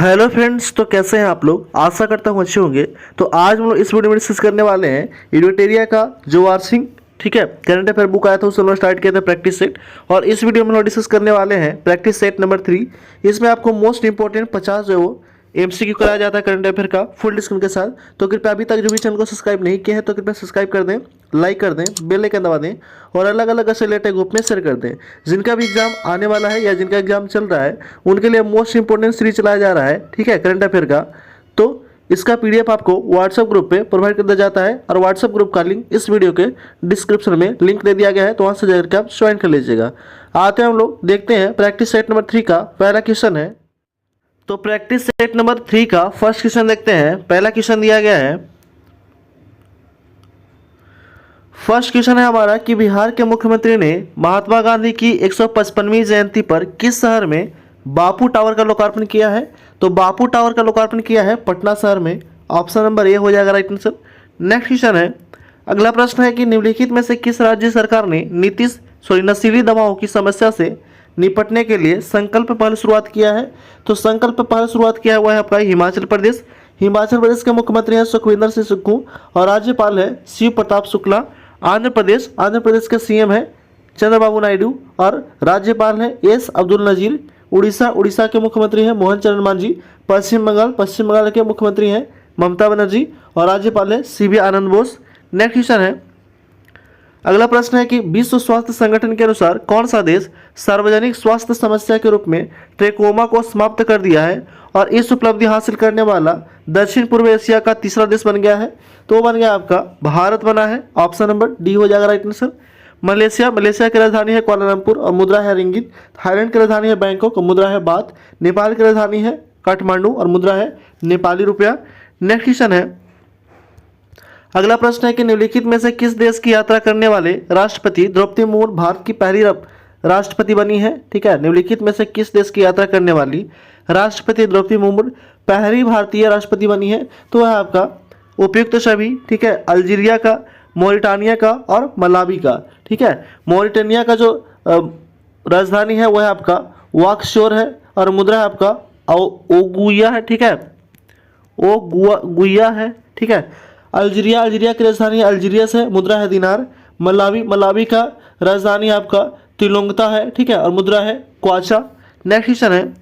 Hello friends, तो कैसे हैं आप लोग। आशा करता हूँ अच्छे होंगे। तो आज हम लोग इस वीडियो में डिस्कस करने वाले हैं इडोटेरिया का जो वार्षिक करंट अफेयर बुक आया था उससे हम लोग स्टार्ट किया था प्रैक्टिस सेट। और इस वीडियो में हम लोग डिस्कस करने वाले हैं प्रैक्टिस सेट नंबर 3। इसमें आपको मोस्ट इंपॉर्टेंट 50 जो है वो MCQ कराया जाता है करंट अफेयर का फुल डिस्कशन के साथ। तो कृपया अभी तक जो भी चैनल को सब्सक्राइब नहीं किया है तो कृपया सब्सक्राइब कर दें, लाइक कर दें, बेल आइकन दबा दें और अलग अलग ऐसे रिलेटेड ग्रुप में शेयर कर दें। जिनका भी एग्जाम आने वाला है या जिनका एग्जाम चल रहा है उनके लिए मोस्ट इंपॉर्टेंट सीरीज चलाया जा रहा है, ठीक है, करंट अफेयर का। तो इसका PDF आपको व्हाट्सएप ग्रुप पे प्रोवाइड कर दिया जाता है और व्हाट्सएप ग्रुप का लिंक इस वीडियो के डिस्क्रिप्शन में लिंक दे दिया गया है, तो वहाँ से जाकर आप ज्वाइन कर लीजिएगा। आते हैं हम लोग देखते हैं प्रैक्टिस सेट नंबर 3 का पहला क्वेश्चन है। तो प्रैक्टिस सेट नंबर 3 का फर्स्ट क्वेश्चन देखते हैं। पहला क्वेश्चन दिया गया है, फर्स्ट क्वेश्चन है हमारा कि बिहार के मुख्यमंत्री ने महात्मा गांधी की 155वीं जयंती पर किस शहर में बापू टावर का लोकार्पण किया है। तो बापू टावर का लोकार्पण किया है पटना शहर में। ऑप्शन नंबर ए हो जाएगा राइट आंसर। नेक्स्ट क्वेश्चन है, अगला प्रश्न है कि निम्नलिखित में से किस राज्य सरकार ने नशीली दवाओं की समस्या से निपटने के लिए संकल्प पहल शुरुआत किया है। तो संकल्प पहल शुरुआत किया हुआ है आपका हिमाचल प्रदेश। हिमाचल प्रदेश के मुख्यमंत्री हैं सुखविंदर सिंह सुक्खू और राज्यपाल है शिव प्रताप शुक्ला। आंध्र प्रदेश के CM है चंद्रबाबू नायडू और राज्यपाल है S अब्दुल नजीर। उड़ीसा के मुख्यमंत्री हैं मोहन चरण मांझी। पश्चिम बंगाल के मुख्यमंत्री हैं ममता बनर्जी और राज्यपाल है CB आनंद बोस। नेक्स्ट क्वेश्चन है, अगला प्रश्न है कि विश्व स्वास्थ्य संगठन के अनुसार कौन सा देश सार्वजनिक स्वास्थ्य समस्या के रूप में ट्रेकोमा को समाप्त कर दिया है और इस उपलब्धि हासिल करने वाला दक्षिण पूर्व एशिया का तीसरा देश बन गया है। तो बन गया आपका भारत बना है। ऑप्शन नंबर डी हो जाएगा राइट आंसर। मलेशिया की राजधानी है कुआलालंपुर और मुद्रा है रिंगित। थाईलैंड की राजधानी है बैंकॉक और मुद्रा है बात। नेपाल की राजधानी है काठमांडू और मुद्रा है नेपाली रुपया। नेक्स्ट क्वेश्चन है, अगला प्रश्न है कि निम्नलिखित में से किस देश की यात्रा करने वाले राष्ट्रपति द्रौपदी मुर्मू भारत की पहली राष्ट्रपति बनी है। ठीक है, निम्नलिखित में से किस देश की यात्रा करने वाली राष्ट्रपति द्रौपदी मुर्मू पहली भारतीय राष्ट्रपति बनी है। तो वह आपका उपयुक्त सभी, ठीक है, अल्जीरिया का, मोरिटानिया का और मलावी का। ठीक है, मोरिटानिया का जो राजधानी है वह आपका वाक्शोर है और मुद्रा है आपका ओगुया है। ठीक है, ओगुया है। ठीक है, अल्जीरिया की राजधानी अल्जीरियस है, मुद्रा है दिनार। मलावी का राजधानी आपका तिलोंगता है। ठीक है, और मुद्रा है क्वाचा। नेक्स्ट क्वेश्चन है,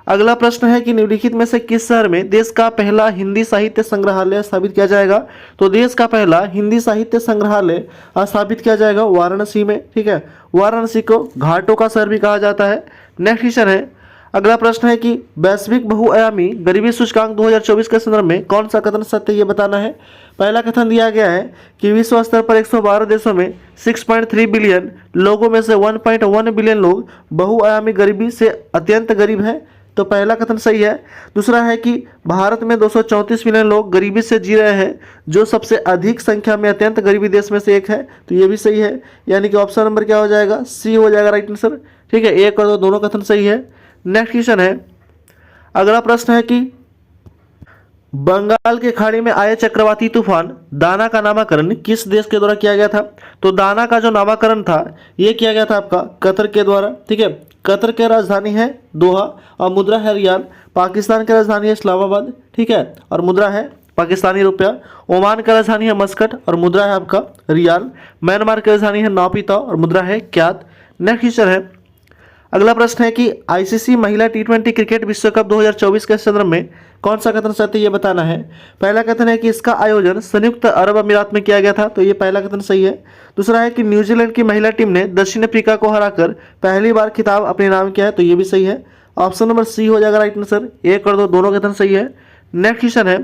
अगला प्रश्न है कि निम्नलिखित में से किस शहर में देश का पहला हिंदी साहित्य संग्रहालय स्थापित किया जाएगा। तो देश का पहला हिंदी साहित्य संग्रहालय स्थापित किया जाएगा वाराणसी में। ठीक है, वाराणसी को घाटों का शहर भी कहा जाता है। नेक्स्ट क्वेश्चन है, अगला प्रश्न है कि वैश्विक बहुआयामी गरीबी सूचकांक 2024 के संदर्भ में कौन सा कथन सत्य ये बताना है। पहला कथन दिया गया है कि विश्व स्तर पर 112 देशों में 6.3 बिलियन लोगों में से 1.1 बिलियन लोग बहुआयामी गरीबी से अत्यंत गरीब हैं। तो पहला कथन सही है। दूसरा है कि भारत में 234 मिलियन लोग गरीबी से जी रहे हैं, जो सबसे अधिक संख्या में अत्यंत गरीबी देश में से एक है। तो ये भी सही है, यानी कि ऑप्शन नंबर क्या हो जाएगा, सी हो जाएगा राइट आंसर। ठीक है, एक और दो दोनों कथन सही है। नेक्स्ट क्वेश्चन है, अगला प्रश्न है कि बंगाल की खाड़ी में आए चक्रवाती तूफान दाना का नामकरण किस देश के द्वारा किया गया था। तो दाना का जो नामकरण था ये किया गया था आपका कतर के द्वारा। ठीक है, कतर की राजधानी है दोहा और मुद्रा है रियाल। पाकिस्तान की राजधानी है इस्लामाबाद। ठीक है, और मुद्रा है पाकिस्तानी रुपया। ओमान की राजधानी है मस्कट और मुद्रा है आपका रियाल। म्यांमार की राजधानी है नापिता और मुद्रा है क्यात। नेक्स्ट क्वेश्चन है, अगला प्रश्न है कि ICC महिला T20 क्रिकेट विश्व कप 2024 के संदर्भ में कौन सा कथन सत्य ये बताना है। पहला कथन है कि इसका आयोजन संयुक्त अरब अमीरात में किया गया था। तो ये पहला कथन सही है। दूसरा है कि न्यूजीलैंड की महिला टीम ने दक्षिण अफ्रीका को हराकर पहली बार खिताब अपने नाम किया है। तो ये भी सही है, ऑप्शन नंबर सी हो जाएगा राइट आंसर। एक और दो दोनों कथन सही है। नेक्स्ट क्वेश्चन है,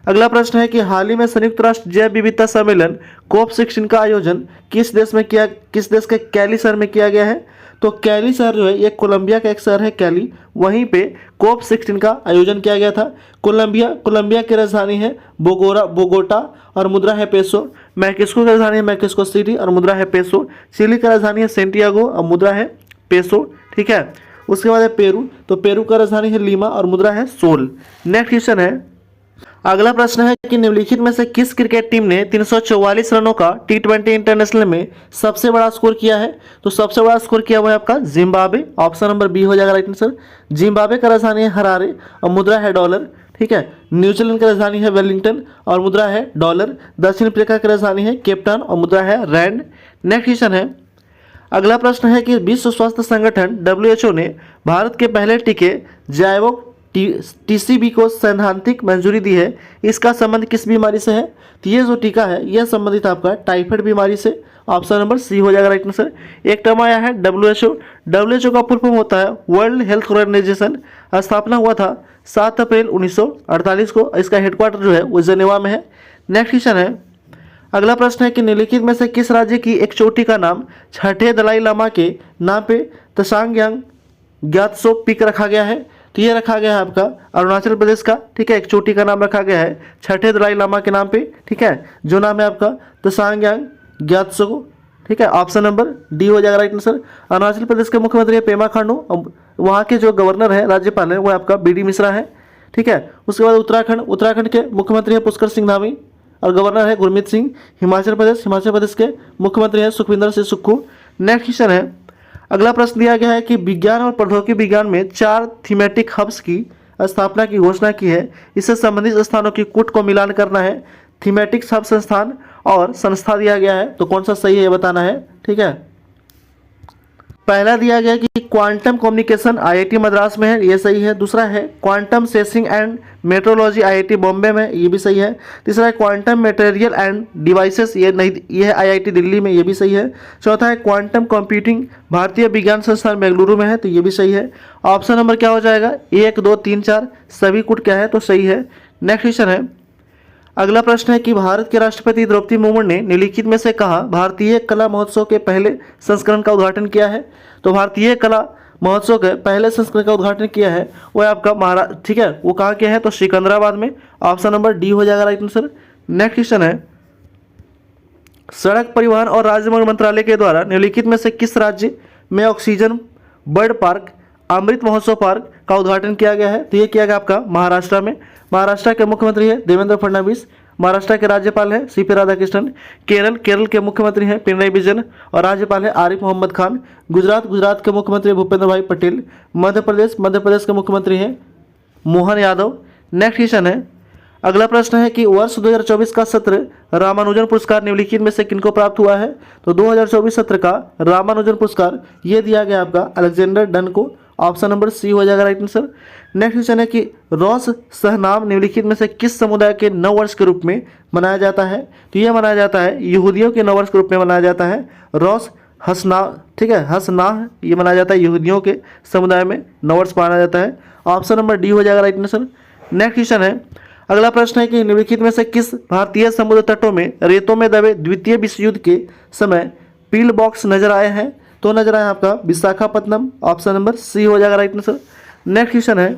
अगला प्रश्न है कि हाल ही में संयुक्त राष्ट्र जैव विविधता सम्मेलन COP16 का आयोजन किस देश के कैली शहर में किया गया है। तो कैली शहर जो है ये कोलंबिया का एक शहर है कैली, वहीं पे COP16 का आयोजन किया गया था। कोलंबिया की राजधानी है बोगोटा और मुद्रा है पेसो। मैक्सिको की राजधानी है मैक्सिको सिटी और मुद्रा है पेसो। चिली की राजधानी है सेंटियागो और मुद्रा है पेसो। ठीक है, उसके बाद है पेरू। तो पेरू का राजधानी है लीमा और मुद्रा है सोल। नेक्स्ट क्वेश्चन है, अगला प्रश्न है कि निम्नलिखित में से किस क्रिकेट टीम ने 344 रनों का T20 इंटरनेशनल में सबसे बड़ा स्कोर किया है? तो सबसे बड़ा स्कोर किया हुआ है आपका जिम्बाब्वे, ऑप्शन नंबर बी हो जाएगा राइट आंसर। जिम्बाब्वे का राजधानी है हरारे और मुद्रा है डॉलर, ठीक है। न्यूजीलैंड की राजधानी है वेलिंगटन और मुद्रा है डॉलर। दक्षिण अफ्रीका की राजधानी है केपटाउन और मुद्रा है रैंड। नेक्स्ट क्वेश्चन है, अगला प्रश्न है कि विश्व स्वास्थ्य संगठन WHO ने भारत के पहले टीके जैवो TCB को सैद्धांतिक मंजूरी दी है। इसका संबंध किस बीमारी से है? तो ये जो टीका है यह संबंधित आपका टाइफाइड बीमारी से, ऑप्शन नंबर सी हो जाएगा राइट आंसर। एक टर्म आया है WHO का फुल फॉर्म होता है वर्ल्ड हेल्थ ऑर्गेनाइजेशन। स्थापना हुआ था 7 अप्रैल 1948 को। इसका हेडक्वार्टर जो है वो जेनेवा में है। नेक्स्ट क्वेश्चन है, अगला प्रश्न है कि निम्नलिखित में से किस राज्य की एक चोटी का नाम छठे दलाई लामा के नाम पे तशांगयांग ग्यात्सो पीक रखा गया है? तो ये रखा गया है आपका अरुणाचल प्रदेश का, ठीक है। एक चोटी का नाम रखा गया है छठे दलाई लामा के नाम पे, ठीक है, जो नाम है आपका तशांगयांग ग्यात्सो, ठीक है। ऑप्शन नंबर डी हो जाएगा राइट आंसर। अरुणाचल प्रदेश के मुख्यमंत्री है पेमा खांडू और वहाँ के जो गवर्नर है राज्यपाल है वो आपका BD मिश्रा है, ठीक है। उसके बाद उत्तराखंड के मुख्यमंत्री है पुष्कर सिंह धामी और गवर्नर है गुरमीत सिंह। हिमाचल प्रदेश के मुख्यमंत्री हैं सुखविंदर सिंह सुक्खू। नेक्स्ट क्वेश्चन है, अगला प्रश्न दिया गया है कि विज्ञान और प्रौद्योगिकी विज्ञान में 4 थीमेटिक हब्स की स्थापना की घोषणा की है। इससे संबंधित स्थानों की कूट को मिलान करना है। थीमेटिक हब संस्थान और संस्था दिया गया है, तो कौन सा सही है ये बताना है, ठीक है। पहला दिया गया कि क्वांटम कम्युनिकेशन IIT मद्रास में है, ये सही है। दूसरा है quantum sensing and metrology IIT Bombay में, ये भी सही है। तीसरा है क्वांटम मटेरियल एंड डिवाइसेस, ये है IIT दिल्ली में, ये भी सही है। चौथा है क्वांटम कंप्यूटिंग भारतीय विज्ञान संस्थान बेंगलुरु में है, तो ये भी सही है। ऑप्शन नंबर क्या हो जाएगा 1, 2, 3, 4 सभी कुट क्या है, तो सही है। नेक्स्ट क्वेश्चन है, अगला प्रश्न है कि भारत के राष्ट्रपति द्रौपदी मुर्मू ने निम्नलिखित में से कहा भारतीय कला महोत्सव के पहले संस्करण का उद्घाटन किया है? तो भारतीय कला महोत्सव के पहले संस्करण का उद्घाटन किया है वो है आपका महाराष्ट्र, ठीक है। वो कहाँ किया है? तो सिकंदराबाद में। ऑप्शन नंबर डी हो जाएगा राइट आंसर। नेक्स्ट क्वेश्चन है, सड़क परिवहन और राजमार्ग मंत्रालय के द्वारा निम्नलिखित में से किस राज्य में oxygen bird park Amrit Mahotsav park का उद्घाटन किया गया है? तो ये किया गया आपका महाराष्ट्र में। महाराष्ट्र के मुख्यमंत्री है देवेंद्र फडणवीस। महाराष्ट्र के राज्यपाल है CP राधाकृष्णन। केरल के मुख्यमंत्री हैं पिनराई विजयन और राज्यपाल है आरिफ मोहम्मद खान। गुजरात के मुख्यमंत्री भूपेंद्र भाई पटेल। मध्य प्रदेश के मुख्यमंत्री हैं मोहन यादव। नेक्स्ट क्वेश्चन है, अगला प्रश्न है कि वर्ष 2024 का सत्र रामानुजन पुरस्कार निम्नलिखित में से किनको प्राप्त हुआ है? तो 2024 सत्र का रामानुजन पुरस्कार ये दिया गया आपका अलेक्जेंडर डन को। ऑप्शन नंबर सी हो जाएगा राइट आंसर। नेक्स्ट क्वेश्चन है कि रॉस सहनाम निम्नलिखित में से किस समुदाय के नववर्ष के रूप में मनाया जाता है? तो यह मनाया जाता है यहूदियों के नववर्ष के रूप में मनाया जाता है रॉस हसना, ठीक है, हसनाह ये मनाया जाता है यहूदियों के समुदाय में नववर्ष मनाया जाता है। ऑप्शन नंबर डी हो जाएगा राइट आंसर। नेक्स्ट क्वेश्चन है, अगला प्रश्न है कि निम्नलिखित में से किस भारतीय समुद्र तटों में रेतों में दबे द्वितीय विश्व युद्ध के समय पील बॉक्स नजर आए हैं? तो नजर आया आपका विशाखापत्तनम। ऑप्शन नंबर सी हो जाएगा राइट आंसर। नेक्स्ट क्वेश्चन है,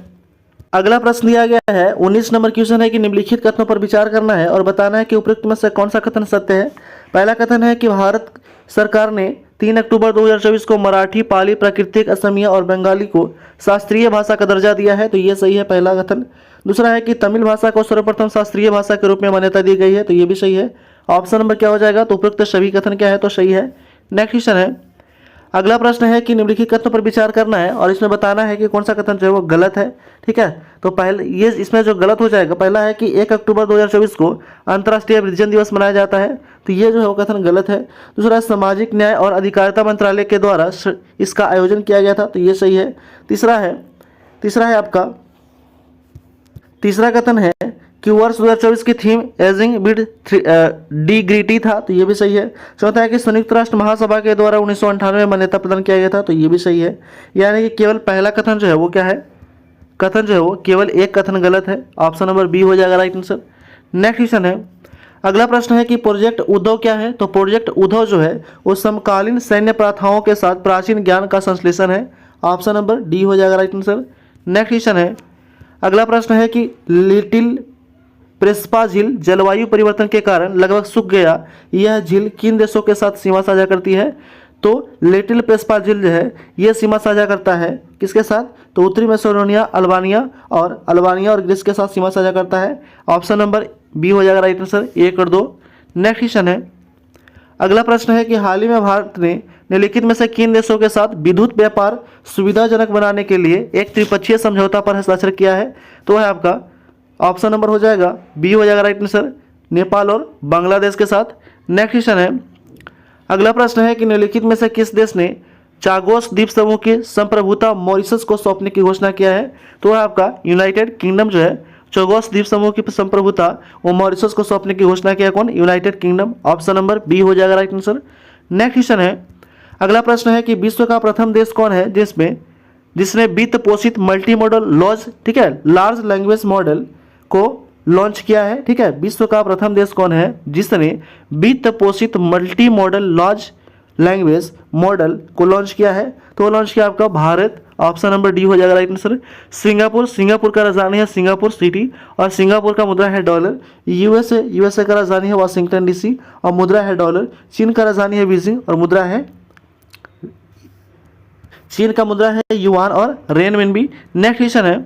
अगला प्रश्न दिया गया है 19 नंबर क्वेश्चन है कि निम्नलिखित कथनों पर विचार करना है और बताना है कि उपरोक्त में से कौन सा कथन सत्य है। पहला कथन है कि भारत सरकार ने 3 अक्टूबर 2024 को मराठी, पाली, प्राकृतिक, असमिया और बंगाली को शास्त्रीय भाषा का दर्जा दिया है, तो ये सही है पहला कथन। दूसरा है कि तमिल भाषा को सर्वप्रथम शास्त्रीय भाषा के रूप में मान्यता दी गई है, तो ये भी सही है। ऑप्शन नंबर क्या हो जाएगा? तो उपरोक्त सभी कथन क्या है, तो सही है। नेक्स्ट क्वेश्चन है, अगला प्रश्न है कि निम्नलिखित कथनों पर विचार करना है और इसमें बताना है कि कौन सा कथन जो है वो गलत है, ठीक है। तो पहले ये इसमें जो गलत हो जाएगा, पहला है कि 1 अक्टूबर 2024 को अंतर्राष्ट्रीय वृद्धजन दिवस मनाया जाता है, तो ये जो है वो कथन गलत है। दूसरा, सामाजिक न्याय और अधिकारिता मंत्रालय के द्वारा इसका आयोजन किया गया था, तो ये सही है। तीसरा है आपका तीसरा कथन है कि वर्ष 2024 की थीम एजिंग विद डिग्निटी था, तो ये भी सही है। चौथा है कि संयुक्त राष्ट्र महासभा के द्वारा 1998 में मान्यता प्रदान किया गया था, तो ये भी सही है। यानी कि केवल पहला कथन जो है वो क्या है, कथन जो है वो केवल एक कथन गलत है। ऑप्शन नंबर बी हो जाएगा राइट आंसर। नेक्स्ट क्वेश्चन है, अगला प्रश्न है कि प्रोजेक्ट उद्धव क्या है? तो प्रोजेक्ट उद्धव जो है वो समकालीन सैन्य प्रथाओं के साथ प्राचीन ज्ञान का संश्लेषण है। ऑप्शन नंबर डी हो जाएगा राइट आंसर। नेक्स्ट क्वेश्चन है, अगला प्रश्न है कि लिटिल प्रेस्पा झील जलवायु परिवर्तन के कारण लगभग सूख गया, यह झील किन देशों के साथ सीमा साझा करती है? तो लिटिल पेस्पाजिल जो है ये सीमा साझा करता है किसके साथ, तो उत्तरी मैसेडोनिया, अल्बानिया और ग्रीस के साथ सीमा साझा करता है। ऑप्शन नंबर बी हो जाएगा राइट आंसर, 1 और 2। नेक्स्ट क्वेश्चन है, अगला प्रश्न है कि हाल ही में भारत ने निम्नलिखित में से किन देशों के साथ विद्युत व्यापार सुविधाजनक बनाने के लिए एक त्रिपक्षीय समझौता पर हस्ताक्षर किया है, तो है आपका ऑप्शन नंबर हो जाएगा बी हो जाएगा राइट आंसर, नेपाल और बांग्लादेश के साथ। नेक्स्ट क्वेश्चन है, अगला प्रश्न है कि निम्नलिखित में से किस देश ने चागोस द्वीप समूह की संप्रभुता मॉरिशस को सौंपने की घोषणा किया है, तो है आपका यूनाइटेड किंगडम जो है चागोस द्वीप समूह की संप्रभुता वो मॉरिशस को सौंपने की घोषणा किया कौन, United Kingdom. Option number B हो जाएगा राइट आंसर। नेक्स्ट क्वेश्चन है, अगला प्रश्न है कि विश्व का प्रथम देश कौन है जिसने वित्त पोषित multi modal large language model को लॉन्च किया है। ठीक है, विश्व का प्रथम देश कौन है जिसने वित्त पोषित multi modal large language model को लॉन्च किया है, तो लॉन्च किया आपका भारत। ऑप्शन नंबर डी हो जाएगा राइट आंसर। सिंगापुर का राजधानी है सिंगापुर सिटी और सिंगापुर का मुद्रा है डॉलर। यूएसए का राजधानी है वाशिंगटन डीसी और मुद्रा है डॉलर। चीन का राजधानी है बीजिंग और मुद्रा है युआन और रेनमिनबी। नेक्स्ट क्वेश्चन है,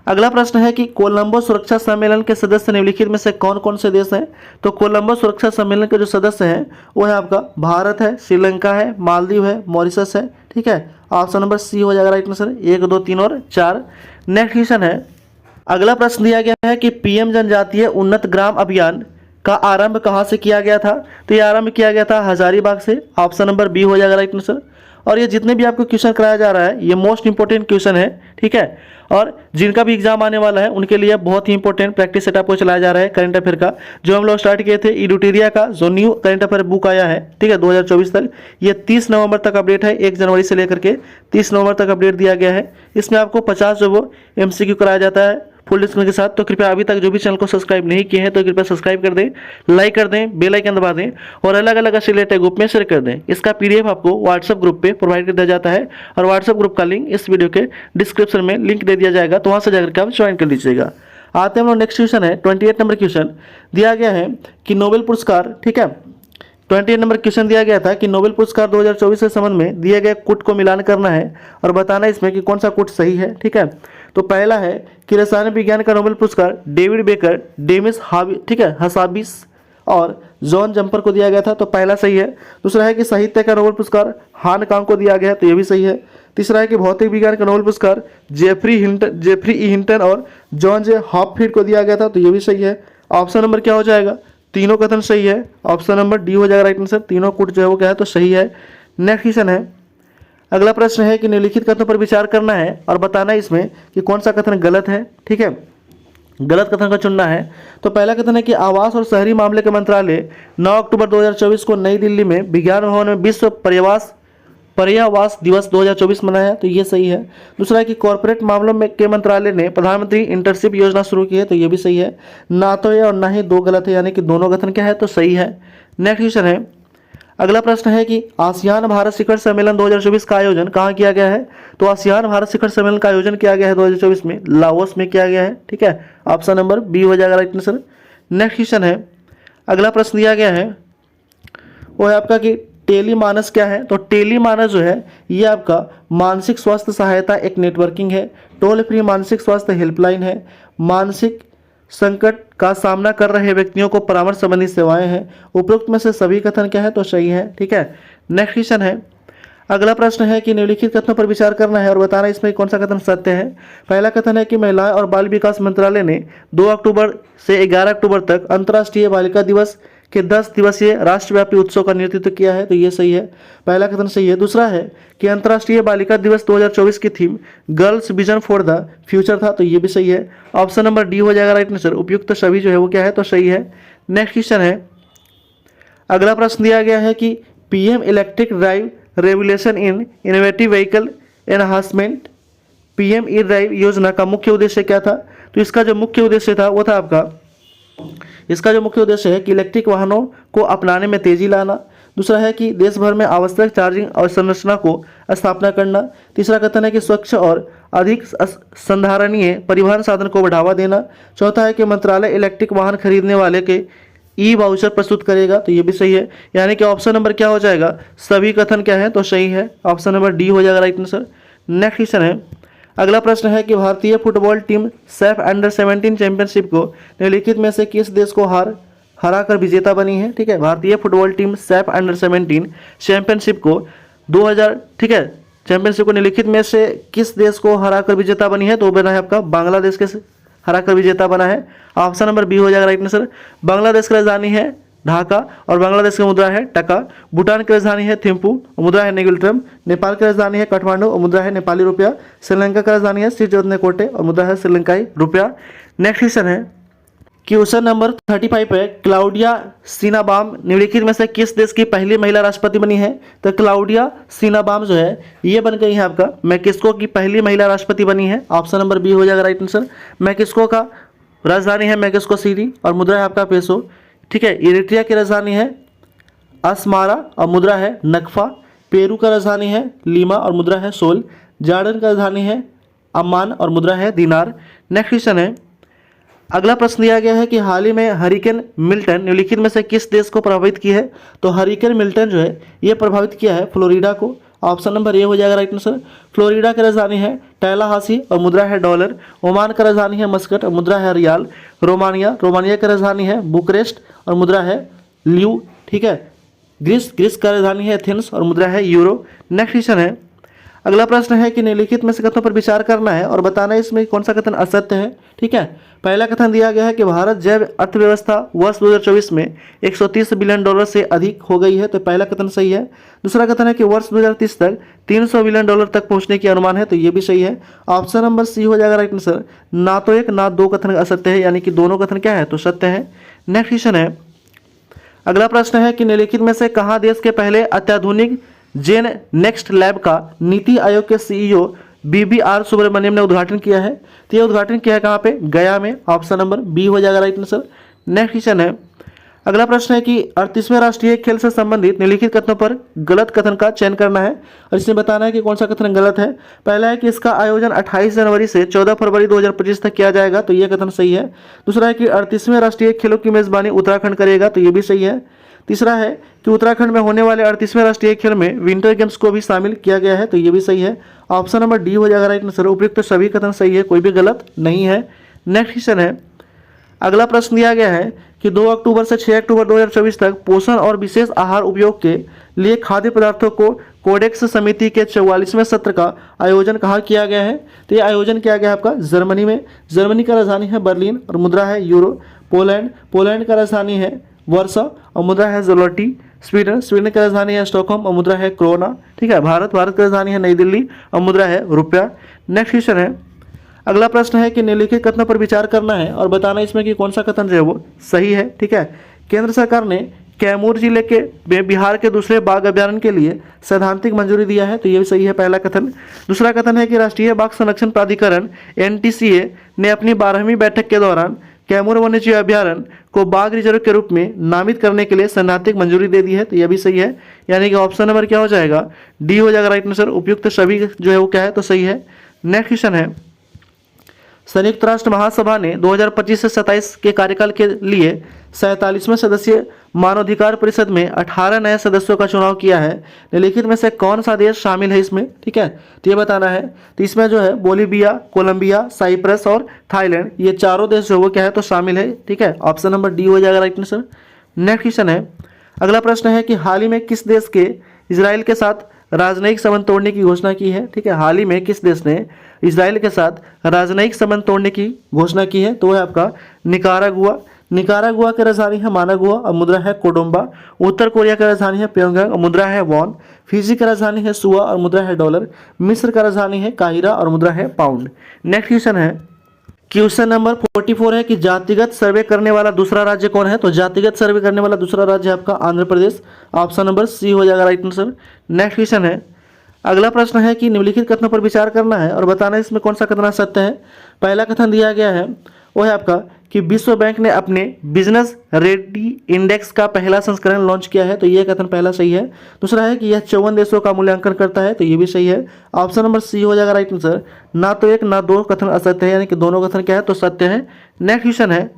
अगला प्रश्न है कि कोलंबो सुरक्षा सम्मेलन के सदस्य निम्नलिखित में से कौन कौन से देश हैं, तो कोलंबो सुरक्षा सम्मेलन के जो सदस्य हैं वो है आपका भारत है, श्रीलंका है, मालदीव है, मॉरिशस है। ठीक है, ऑप्शन नंबर सी हो जाएगा राइट आंसर, 1, 2, 3 और 4। नेक्स्ट क्वेश्चन है, अगला प्रश्न दिया गया है कि पीएम जनजातीय उन्नत ग्राम अभियान का आरंभ कहाँ से किया गया था, तो ये आरंभ किया गया था हजारीबाग से। ऑप्शन नंबर बी हो जाएगा राइट आंसर। और ये जितने भी आपको क्वेश्चन कराया जा रहा है ये मोस्ट इंपॉर्टेंट क्वेश्चन है। ठीक है, और जिनका भी एग्जाम आने वाला है उनके लिए बहुत ही इंपॉर्टेंट प्रैक्टिस सेटअप को चलाया जा रहा है करंट अफेयर का, जो हम लोग स्टार्ट किए थे इडुटेरिया का जो न्यू करंट अफेयर बुक आया है। ठीक है, 2024 तक, ये 30 नवंबर तक अपडेट है, 1 जनवरी से लेकर के 30 नवंबर तक अपडेट दिया गया है। इसमें आपको 50 जो वो MCQ कराया जाता है फुल डिस्क्रिप्शन के साथ। तो कृपया अभी तक जो भी चैनल को सब्सक्राइब नहीं किए हैं तो कृपया सब्सक्राइब कर दें, लाइक कर दें, बेल आइकन दबा दें और अलग अलग रिलेटेड ग्रुप में शेयर कर दें। इसका PDF आपको व्हाट्सएप ग्रुप पे प्रोवाइड कर दिया जाता है और व्हाट्सएप ग्रुप का लिंक इस वीडियो के डिस्क्रिप्शन में लिंक दे दिया जाएगा, तो वहाँ से जाकर के आप ज्वाइन कर लीजिएगा। आते हैं हम लोग नेक्स्ट क्वेश्चन है, 28 नंबर क्वेश्चन दिया गया है कि नोबेल पुरस्कार, ठीक है 28 नंबर क्वेश्चन दिया गया था कि नोबेल पुरस्कार 2024 के संबंध में दिए गए कुट को मिलान करना है और बताना इसमें कि कौन सा कुट सही है। ठीक है, तो पहला है कि रसायन विज्ञान का नोबेल पुरस्कार डेविड बेकर, डेमिस हसाबिस और जॉन जंपर को दिया गया था, तो पहला सही है। दूसरा है कि साहित्य का नोबेल पुरस्कार हान कांग को दिया गया है, तो ये भी सही है। तीसरा है कि भौतिक विज्ञान का नोबेल पुरस्कार जेफरी ई हिंटन और जॉन जे हॉपफील्ड को दिया गया था, तो ये भी सही है। ऑप्शन नंबर क्या हो जाएगा, तीनों कथन सही है। ऑप्शन नंबर डी हो जाएगा राइट आंसर, तीनों कुट जो है वो क्या है तो सही है। नेक्स्ट क्वेश्चन है, अगला प्रश्न है कि निम्नलिखित कथनों पर विचार करना है और बताना है इसमें कि कौन सा कथन गलत है। ठीक है, गलत कथन का चुनना है। तो पहला कथन है कि आवास और शहरी मामले के मंत्रालय 9 अक्टूबर 2024 को नई दिल्ली में विज्ञान भवन में विश्व पर्यावास दिवस 2024 मनाया, तो ये सही है। दूसरा है कि कॉर्पोरेट मामलों में के मंत्रालय ने प्रधानमंत्री इंटर्नशिप योजना शुरू की है, तो ये भी सही है। ना तो ये और ना ही दो गलत है, यानी कि दोनों कथन क्या है तो सही है। नेक्स्ट क्वेश्चन है, अगला प्रश्न है कि आसियान भारत शिखर सम्मेलन 2024 का आयोजन कहाँ किया गया है, तो आसियान भारत शिखर सम्मेलन का आयोजन किया गया है 2024 में लाओस में किया गया है। ठीक है, ऑप्शन नंबर बी हो जाएगा राइट आंसर। नेक्स्ट क्वेश्चन है, अगला प्रश्न दिया गया है वो है आपका कि टेलीमानस क्या है, तो टेलीमानस जो है ये आपका मानसिक स्वास्थ्य सहायता एक नेटवर्किंग है, टोल फ्री मानसिक स्वास्थ्य हेल्पलाइन है, मानसिक संकट का सामना कर रहे व्यक्तियों को परामर्श संबंधी सेवाएं हैं। उपरोक्त में से सभी कथन क्या है तो सही है। ठीक है, नेक्स्ट क्वेश्चन है, अगला प्रश्न है कि निम्नलिखित कथनों पर विचार करना है और बताना इसमें कौन सा कथन सत्य है। पहला कथन है कि महिला और बाल विकास मंत्रालय ने 2 अक्टूबर से 11 अक्टूबर तक अंतर्राष्ट्रीय बालिका दिवस के 10 दिवसीय राष्ट्रव्यापी उत्सव का नेतृत्व किया है, तो ये सही है, पहला कथन सही है। दूसरा है कि अंतर्राष्ट्रीय बालिका दिवस 2024 की theme girls vision for the future था, तो ये भी सही है। ऑप्शन नंबर डी हो जाएगा राइट आंसर, उपयुक्त तो सभी जो है वो क्या है तो सही है। नेक्स्ट क्वेश्चन है, अगला प्रश्न दिया गया है कि PM electric drive revolution in innovative vehicle enhancement PM E drive योजना का मुख्य उद्देश्य क्या था, तो इसका जो मुख्य उद्देश्य था वो था आपका, इसका जो मुख्य उद्देश्य है कि इलेक्ट्रिक वाहनों को अपनाने में तेजी लाना। दूसरा है कि देश भर में आवश्यक चार्जिंग अवसंरचना को स्थापना करना। तीसरा कथन है कि स्वच्छ और अधिक संधारणीय परिवहन साधन को बढ़ावा देना। चौथा है कि मंत्रालय इलेक्ट्रिक वाहन खरीदने वाले के ई वाउचर प्रस्तुत करेगा, तो ये भी सही है। यानी कि ऑप्शन नंबर क्या हो जाएगा, सभी कथन क्या है तो सही है, ऑप्शन नंबर डी हो जाएगा राइट आंसर। नेक्स्ट क्वेश्चन है, अगला प्रश्न है कि भारतीय football team Saif under 17 championship को निम्नलिखित में से किस देश को हराकर विजेता बनी है। ठीक है, भारतीय football team Saif under 17 championship को 2000 ठीक है चैंपियनशिप को निम्नलिखित में से किस देश को हराकर विजेता बनी है, तो बना है आपका बांग्लादेश के हराकर विजेता बना है, ऑप्शन नंबर बी हो जाएगा राइट आंसर। बांग्लादेश की राजधानी है ढाका और बांग्लादेश की मुद्रा है टका। भूटान की राजधानी है थिम्पू और मुद्रा है नेगिल्ट्रम। नेपाल की राजधानी है काठमांडू और मुद्रा है नेपाली रुपया। श्रीलंका की राजधानी है श्रीजोतनेकोटे और मुद्रा है श्रीलंकाई रुपया। नेक्स्ट क्वेश्चन है, क्वेश्चन नंबर 35 है, क्लाउडिया सिनाबाम निम्नलिखित में से किस देश की पहली महिला राष्ट्रपति बनी है। तो क्लाउडिया सिनाबाम जो है ये बन गई है आपका मैक्सिको की पहली महिला राष्ट्रपति बनी है, ऑप्शन नंबर बी हो जाएगा राइट आंसर। मैक्सिको का राजधानी है मैक्सिको सिटी और मुद्रा है आपका पेसो। ठीक है, इरिट्रिया की राजधानी है अस्मारा और मुद्रा है नकफा। पेरू का राजधानी है लीमा और मुद्रा है सोल। जॉर्डन का राजधानी है अम्मान और मुद्रा है दिनार। नेक्स्ट क्वेश्चन है, अगला प्रश्न दिया गया है कि हाल ही में हरिकेन मिल्टन निम्नलिखित में से किस देश को प्रभावित की है। तो हरिकेन मिल्टन जो है ये प्रभावित किया है फ्लोरिडा को, ऑप्शन नंबर ए हो जाएगा राइट आंसर। फ्लोरिडा की राजधानी है टैलाहासी और मुद्रा है डॉलर। ओमान का राजधानी है मस्कट और मुद्रा है रियाल। रोमानिया की राजधानी है बुकरेस्ट और मुद्रा है ल्यू। ठीक है, ग्रीस का राजधानी है एथेंस और मुद्रा है यूरो। नेक्स्ट क्वेश्चन है, अगला प्रश्न है कि निम्नलिखित में से कथनों पर विचार करना है और बताना है इसमें कौन सा कथन असत्य है। ठीक है, पहला कथन दिया गया है कि भारत जैव अर्थव्यवस्था वर्ष 2024 में 130 बिलियन डॉलर से अधिक हो गई है, तो पहला कथन सही है। दूसरा कथन है कि वर्ष 2030 तक 300 बिलियन डॉलर तक पहुंचने की अनुमान है, तो ये भी सही है, ऑप्शन नंबर सी हो जाएगा राइट आंसर। ना तो एक ना दो कथन असत्य है, यानी कि दोनों कथन क्या है तो सत्य है। नेक्स्ट क्वेश्चन है, अगला प्रश्न है कि निम्नलिखित में से कहाँ देश के पहले अत्याधुनिक जेन नेक्स्ट लैब का नीति आयोग के सीईओ BBR सुब्रमण्यम ने उद्घाटन किया है। तो ये उद्घाटन किया है कहाँ पे, गया में, ऑप्शन नंबर बी हो जाएगा राइट आंसर। नेक्स्ट क्वेश्चन है, अगला प्रश्न है कि 38वें राष्ट्रीय खेल से संबंधित निम्नलिखित कथनों पर गलत कथन का चयन करना है और इसमें बताना है कि कौन सा कथन गलत है। पहला है कि इसका आयोजन 28 जनवरी से 14 फरवरी 2025 तक किया जाएगा, तो ये कथन सही है। दूसरा है कि 38वें राष्ट्रीय खेलों की मेजबानी उत्तराखंड करेगा, तो ये भी सही है। तीसरा है कि उत्तराखंड में होने वाले 38वें राष्ट्रीय खेल में विंटर गेम्स को भी शामिल किया गया है, तो ये भी सही है, ऑप्शन नंबर डी हो जाएगा राइट आंसर। उपयुक्त सभी कथन सही है, कोई भी गलत नहीं है। नेक्स्ट क्वेश्चन है, अगला प्रश्न दिया गया है कि 2 अक्टूबर से 6 अक्टूबर 2024 तक पोषण और विशेष आहार उपयोग के लिए खाद्य पदार्थों को कोडेक्स समिति के 44वें सत्र का आयोजन कहाँ किया गया है। तो ये आयोजन किया गया है आपका जर्मनी में। जर्मनी का राजधानी है बर्लिन और मुद्रा है यूरो। पोलैंड का राजधानी है वर्सा और मुद्रा है ज़लोटी। स्वीडन की राजधानी है स्टॉकहोम और मुद्रा है क्रोना। ठीक है, भारत की राजधानी है नई दिल्ली और मुद्रा है रुपया। नेक्स्ट क्वेश्चन है, अगला प्रश्न है कि निम्नलिखित कथनों पर विचार करना है और बताना इसमें कि कौन सा कथन जो है वो सही है। ठीक है, केंद्र सरकार ने कैमूर जिले के बिहार के दूसरे बाघ अभ्यारण्य के लिए सैद्धांतिक मंजूरी दिया है, तो ये भी सही है, पहला कथन। दूसरा कथन है कि राष्ट्रीय बाघ संरक्षण प्राधिकरण NTCA ने अपनी 12वीं बैठक के दौरान कैमूर वन्यजीव अभ्यारण्य को बाघ रिजर्व के रूप में नामित करने के लिए सैद्धांतिक मंजूरी दे दी है, तो यह भी सही है, यानी कि ऑप्शन नंबर क्या हो जाएगा, डी हो जाएगा राइट आंसर। उपयुक्त सभी जो है वो क्या है तो सही है। नेक्स्ट क्वेश्चन है, संयुक्त राष्ट्र महासभा ने 2025 से 27 के कार्यकाल के लिए 47वें सदस्यीय मानवाधिकार परिषद में 18 नए सदस्यों का चुनाव किया है। निम्नलिखित में से कौन सा देश शामिल है इसमें। ठीक है, तो ये बताना है। तो इसमें जो है बोलीविया, कोलंबिया, साइप्रस और थाईलैंड, ये चारों देश जो वो क्या है तो शामिल है। ठीक है, ऑप्शन नंबर डी हो जाएगा राइट आंसर। नेक्स्ट क्वेश्चन है, अगला प्रश्न है कि हाल ही में किस देश के इजराइल के साथ राजनयिक संबंध तोड़ने की घोषणा की है। ठीक है, हाल ही में किस देश ने इजराइल के साथ राजनयिक संबंध तोड़ने की घोषणा की है, तो वह है आपका निकारागुआ की राजधानी है मानागुआ और मुद्रा है कोडोम्बा। उत्तर कोरिया की राजधानी है प्योंगयांग और मुद्रा है वॉन। फिजी की राजधानी है सुआ और मुद्रा है डॉलर। मिस्र का राजधानी है काहिरा और मुद्रा है पाउंड। नेक्स्ट क्वेश्चन है, क्वेश्चन नंबर 44 है कि जातिगत सर्वे करने वाला दूसरा राज्य कौन है। तो जातिगत सर्वे करने वाला दूसरा राज्य है आपका Andhra Pradesh, option number C हो जाएगा राइट आंसर। नेक्स्ट क्वेश्चन है, अगला प्रश्न है कि निम्नलिखित कथनों पर विचार करना है और बताना है इसमें कौन सा कथन सत्य है। पहला कथन दिया गया है वो है आपका कि विश्व बैंक ने अपने बिजनेस रेडी इंडेक्स का पहला संस्करण लॉन्च किया है, तो यह कथन पहला सही है। दूसरा है कि यह 54 देशों का मूल्यांकन करता है, तो ये भी सही है, ऑप्शन नंबर सी हो जाएगा राइट आंसर। ना तो एक ना दो कथन असत्य है, यानी कि दोनों कथन क्या है तो सत्य है। नेक्स्ट क्वेश्चन है,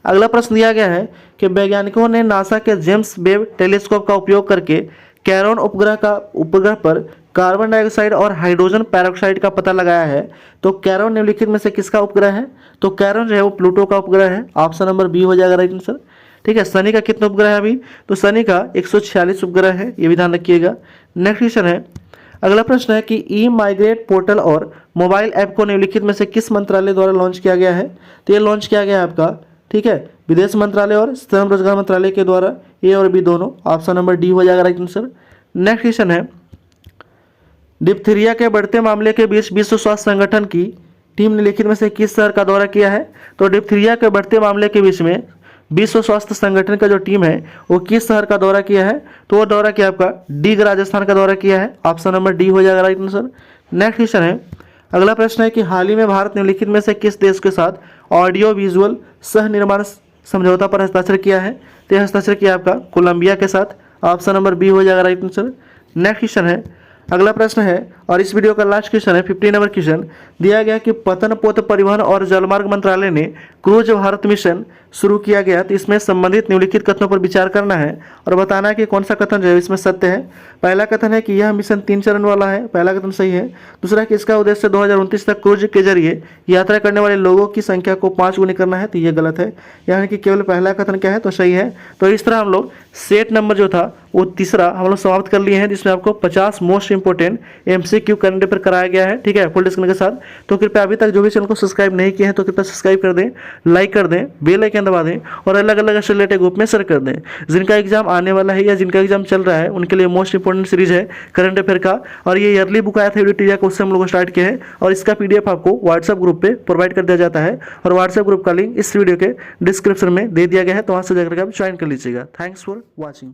अगला प्रश्न दिया गया है कि वैज्ञानिकों ने नासा के जेम्स वेब टेलीस्कोप का उपयोग करके कैरोन उपग्रह पर कार्बन डाइऑक्साइड और हाइड्रोजन पेरोक्साइड का पता लगाया है। तो कैरोन निम्नलिखित में से किसका उपग्रह है? तो कैरोन जो है वो प्लूटो का उपग्रह है। ऑप्शन नंबर बी हो जाएगा राइट आंसर। ठीक है, शनि का कितना उपग्रह है अभी? तो शनि का 146 उपग्रह है, ये भी ध्यान रखिएगा। नेक्स्ट क्वेश्चन है, अगला प्रश्न है कि ई माइग्रेट पोर्टल और मोबाइल ऐप को निम्नलिखित में से किस मंत्रालय द्वारा लॉन्च किया गया है? तो ये लॉन्च किया गया है आपका, ठीक है, विदेश मंत्रालय और श्रम रोजगार मंत्रालय के द्वारा, ए और बी दोनों। ऑप्शन नंबर डी हो जाएगा राइट आंसर। नेक्स्ट क्वेश्चन है, डिप्थीरिया के बढ़ते मामले के बीच विश्व स्वास्थ्य संगठन की टीम निम्नलिखित में से किस शहर का दौरा किया है? तो डिप्थीरिया के बढ़ते मामले के बीच में विश्व स्वास्थ्य संगठन का जो टीम है वो किस शहर का दौरा किया है? तो वो दौरा किया आपका डी राजस्थान का दौरा किया है। ऑप्शन नंबर डी हो जाएगा राइट आंसर। नेक्स्ट क्वेश्चन है, अगला प्रश्न है कि हाल ही में भारत निम्नलिखित में से किस देश के साथ ऑडियो विजुअल सह निर्माण समझौता पर हस्ताक्षर किया है? तो यह हस्ताक्षर किया आपका कोलंबिया के साथ। ऑप्शन नंबर बी हो जाएगा राइट आंसर। नेक्स्ट क्वेश्चन है, अगला प्रश्न है और इस वीडियो का लास्ट क्वेश्चन है, 15 नंबर क्वेश्चन दिया गया कि पतन पोत परिवहन और जलमार्ग मंत्रालय ने क्रूज भारत मिशन शुरू किया गया, तो इसमें संबंधित निम्नलिखित कथनों पर विचार करना है और बताना है कि कौन सा कथन जो है इसमें सत्य है। पहला कथन है कि यह मिशन 3 चरण वाला है, पहला कथन सही है। दूसरा कि इसका उद्देश्य 2029 तक क्रूज के जरिए यात्रा करने वाले लोगों की संख्या को 5 गुनी करना है, तो ये गलत है। यानी कि केवल पहला कथन क्या है? तो सही है। तो इस तरह हम लोग सेट नंबर जो था वो तीसरा हम लोग समाप्त कर लिए हैं, जिसमें आपको 50 most important MCQ current affair कराया गया है, ठीक है, फुल डिस्कशन के साथ। तो कृपया अभी तक जो भी चैनल को सब्सक्राइब नहीं किए हैं तो कृपया सब्सक्राइब कर दें, लाइक कर दें, बेल आइकन दबा दें और अलग अलग रिलेटेड ग्रुप में शेयर कर दें। जिनका एग्जाम आने वाला है या जिनका एग्जाम चल रहा है उनके लिए मोस्ट इंपोर्टेंट सीरीज है करंट अफेयर का, और ये ईयरली बुक आया था यूडिटिया का, उससे हम लोग स्टार्ट किए हैं और इसका PDF आपको व्हाट्सएप ग्रुप पे प्रोवाइड कर दिया जाता है और व्हाट्सएप ग्रुप का लिंक इस वीडियो के डिस्क्रिप्शन में दे दिया गया है, तो वहाँ से जाकर आप ज्वाइन कर लीजिएगा। Thanks for watching.